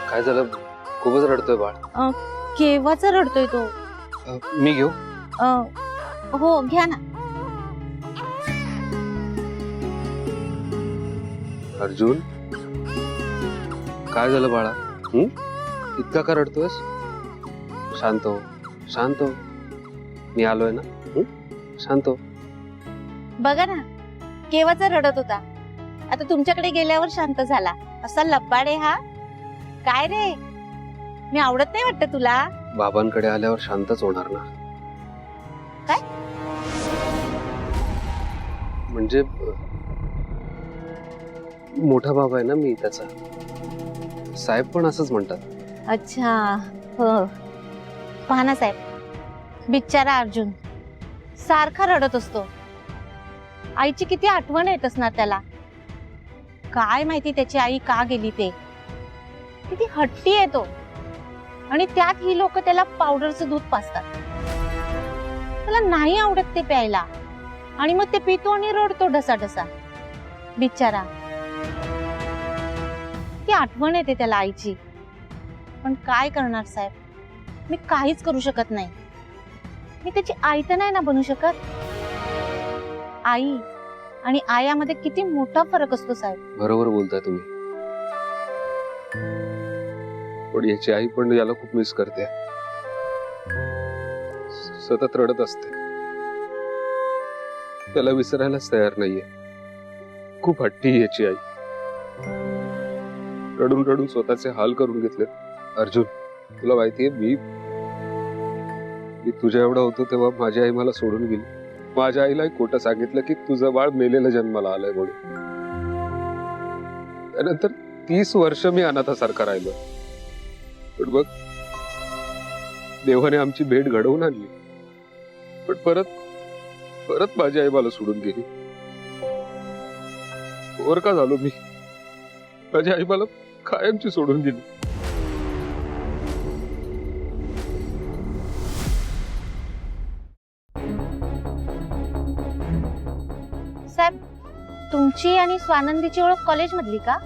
काय झालं? खूपच रडतोय बाळ. केव्हाचा रडतोय तो? मी घेऊ? हो घ्या ना. अर्जुन, काय झालं बाळा? इतका का रडतोयस? शांत हो, शांत हो. मी आलोय ना. शांत हो. बघा ना, केव्हाचा रडत होता, आता तुमच्याकडे गेल्यावर शांत झाला. असा लब्बाडे हा. काय रे, मी आवडत नाही वाटत तुला? बाबांकडे आल्यावर शांतच होणार ना. काय? म्हणजे मोठा बाबा आहे ना मी त्याचा. साहेब पण असंच म्हणतात. अच्छा, हो. पहा ना साहेब, बिचारा अर्जुन सारखा रडत असतो. आईची किती आठवण येत असणार त्याला. काय माहिती त्याची आई का गेली ते. किती हट्टी आहे तो. आणि त्यात ही लोक त्याला पावडरचं दूध पाजतात. त्याला नाही आवडत ते प्यायला, आणि मग ते पितो आणि रडतो ढसाढसा. बिचारा, ती आठवण येते त्याला आईची. पण काय करणार साहेब, मी काहीच करू शकत नाही. मी त्याची आई तर नाही ना बनू शकत. आई आणि आयामध्ये किती मोठा फरक असतो साहेब. बरोबर बोलताय तुम्ही. पण याची आई पण याला खूप मिस करते. सतत रडत असते. त्याला विसरायलाच तयार नाहीये. खूप हट्टी याची आई. रडून रडून स्वतःचे हाल करून घेतले. अर्जुन, तुला माहितीये, मी तुझ्या एवढा होतो तेव्हा माझी आई मला सोडून गेली. माझ्या आईला खोटं सांगितलं की तुझं बाळ मेलेलं जन्माला आलंय म्हणून. त्यानंतर 30 वर्ष मी अनाथासारखा राहिलो. पण बघ, देवाने आमची भेट घडवून आणली. पण परत माझी आई मला सोडून गेली. वर का झालो मी? माझी आई मला कायमची सोडून गेली. साहेब, तुमची आणि स्वानंदीची ओळख कॉलेज मधली का?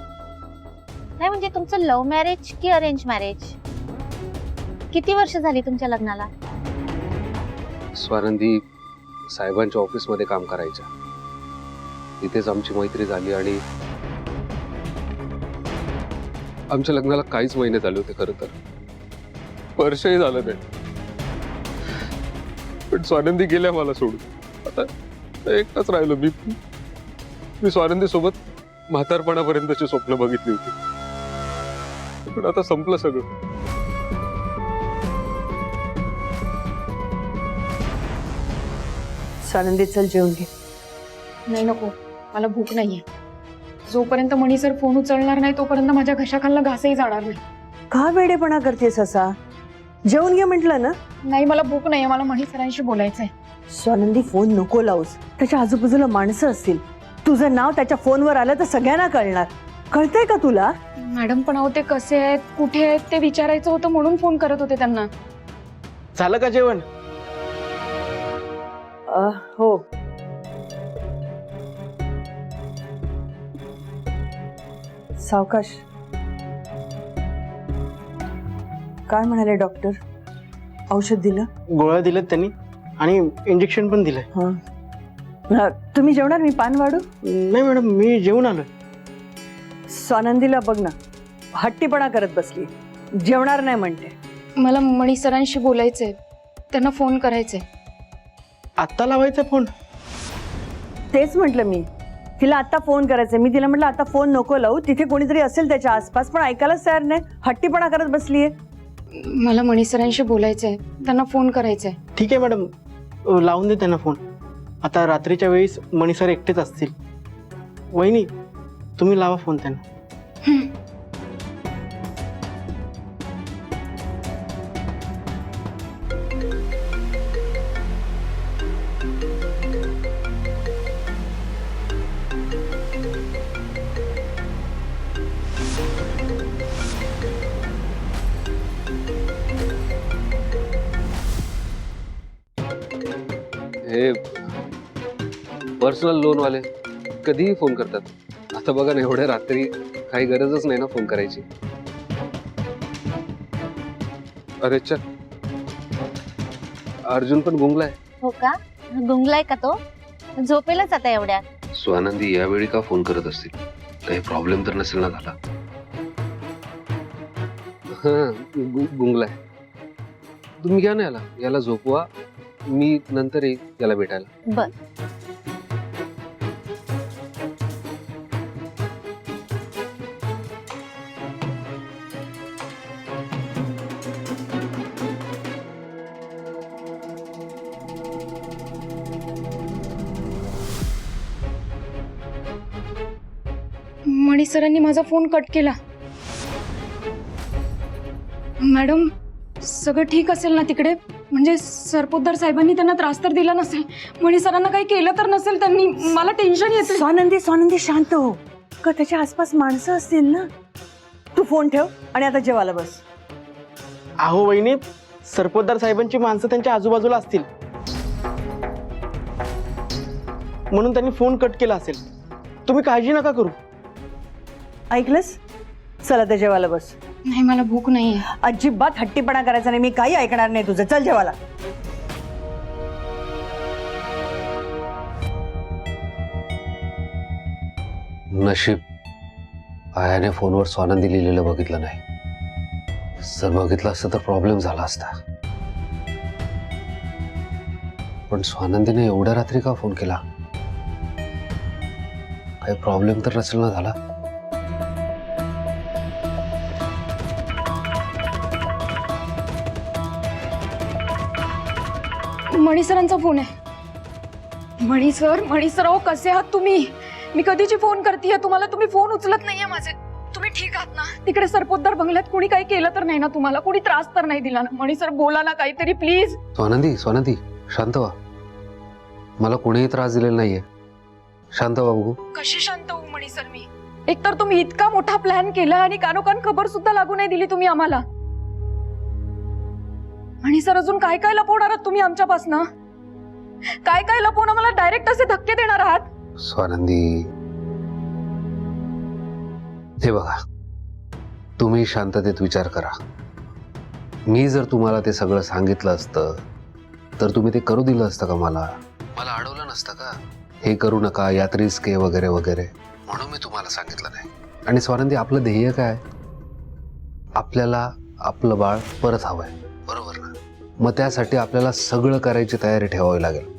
नाही म्हणजे तुमचं लव्ह मॅरेज की अरेंज मॅरेज? किती वर्ष झाली तुमच्या लग्नाला? स्वानंदी साहेबांच्या ऑफिस मध्ये काम करायच्या. तिथेच आमची मैत्री झाली आणि आमच्या लग्नाला काहीच महिने झाले होते. खरं तर वर्षही झालं नाही. पण स्वानंदी गेल्या मला सोडून. आता एकटाच राहिलो मी. स्वानंदी सोबत म्हातारपणापर्यंतची स्वप्न बघितली होती. पण आता संपलं सगळं. स्वानंदी, चल जेवून घे. नाही नको, मला भूक नाहीये. जोपर्यंत मणी सर फोन उचलणार नाही तोपर्यंत माझ्या घशाखालला घासही जाणार नाही. का वेडेपणा करतेस असा? जेवून घे म्हटलं ना. नाही, मला भूक नाहीये. मला मणी सरांशी बोलायचंय. स्वानंदी, फोन नको लावूस. त्याच्या आजूबाजूला माणसं असतील. तुझं नाव त्याच्या फोनवर आलं तर सगळ्यांना कळणार. कळतंय का तुला? मॅडम, पण अहो ते कसे आहेत, कुठे आहेत ते विचारायचं होतं म्हणून फोन करत होते त्यांना. झालं का जेवण? हो. सावकाश. काय म्हणाले डॉक्टर? औषध दिलं? गोळ्या दिल्यात त्यांनी आणि इंजेक्शन पण दिलंय. तुम्ही जेवणार? मी पान वाढू? नाही मॅडम, मी जेवून आलोय. स्वानंदीला बघ ना, हट्टीपणा करत बसली. जेवणार नाही म्हणते. मला मणी सरांशी बोलायचंय, त्यांना फोन करायचंय. आत्ता लावायचा फोन? तेच म्हटलं मी. तिला आता फोन करायचा. मी तिला म्हटलं आता फोन नको लावू, तिथे कोणीतरी असेल त्याच्या आसपास. पण ऐकायलाच तयार नाही. हट्टीपणा करत बसलीये. मला मणी सरांशी बोलायचंय, त्यांना फोन करायचंय. ठीक आहे मॅडम, लावून दे त्यांना फोन. आता रात्रीच्या वेळेस मणी सर एकटेच असतील. वहिनी, तुम्ही लावा फोन त्यांना. हे पर्सनल लोन वाले कधीही फोन करतात. आता बघा ना, एवढ्या रात्री काही गरजच नाही ना फोन करायची. अरे च अर्जुन पण गुंगलाय. हो का? गुंगलाय का तो? झोपेलच आता एवढ्यात. स्वानंदी यावेळी का फोन करत असतील? काही प्रॉब्लेम तर नसेल ना झाला? हा, गुंगलाय. तुम्ही घ्या ना याला झोपवा, मी नंतर येईल याला भेटायला. बर. मणी सरांनी माझा फोन कट केला. मॅडम, सगळं ठीक असेल ना तिकडे? म्हणजे सरपोतदार साहेबांनी त्यांना त्रास तर दिला नसेल? मणी सरांना काही केलं तर नसेल त्यांनी? मला टेन्शन येते. स्वानंदी शांत हो. का त्याच्या आसपास माणसं असतील ना. तू फोन ठेव आणि आता जेवायला बस. अहो वहिनी, सरपोतदार साहेबांची माणसं त्यांच्या आजूबाजूला असतील म्हणून त्यांनी फोन कट केला असेल. तुम्ही काळजी नका करू. ऐकलंस? चला तर जेवायला बस. नाही, मला भूक नाहीये. अजिबात हट्टीपणा करायचा नाही. मी काही ऐकणार नाही तुझं. चल जेवायला. नशीब आयाने फोनवर स्वानंदी लिहिलेलं बघितलं नाही. जर बघितलं असतं तर प्रॉब्लेम झाला असता. पण स्वानंदीने एवढ्या रात्री का फोन केला? काही प्रॉब्लेम तर नसेल ना झाला? मणी सरांचा फोन आहे. मणी सर अहो कसे आहात तुम्ही? मी कधीची फोन करतेय तुम्हाला, तुम्ही फोन उचलत नाहीये माझे. तुम्ही ठीक आहात ना? तिकडे सरपोतदार बंगल्यात कोणी काही केलं तर नाही ना तुम्हाला? कोणी त्रास तर नाही दिला ना? मणी सर बोला ना काहीतरी प्लीज. स्वानंदी शांत व्हा. मला कोणीही त्रास दिलेला नाहीये. शांत व्हा बघू. कशी शांत होऊ मणी सर मी? एकतर तुम्ही इतका मोठा प्लॅन केला आणि कानोकान खबर सुद्धा लागू नाही दिली तुम्ही आम्हाला. मणी सर अजून काय काय लपवणार आहात तुम्ही आमच्यापासनं? काय काय लपवून आम्हाला डायरेक्ट असे धक्के देणार आहात? स्वानंदी, हे बघा, तुम्ही शांततेत विचार करा. मी जर तुम्हाला ते सगळं सांगितलं असतं तर तुम्ही ते करू दिलं असतं का? मला अडवलं नसतं का? हे करू नका, यात रिस्क आहे वगैरे वगैरे, म्हणून मी तुम्हाला सांगितलं नाही. आणि स्वानंदी, आपलं ध्येय काय? आपल्याला आपलं बाळ परत हवंय, बरोबर ना? मग त्यासाठी आपल्याला सगळं करायची तयारी ठेवावी लागेल.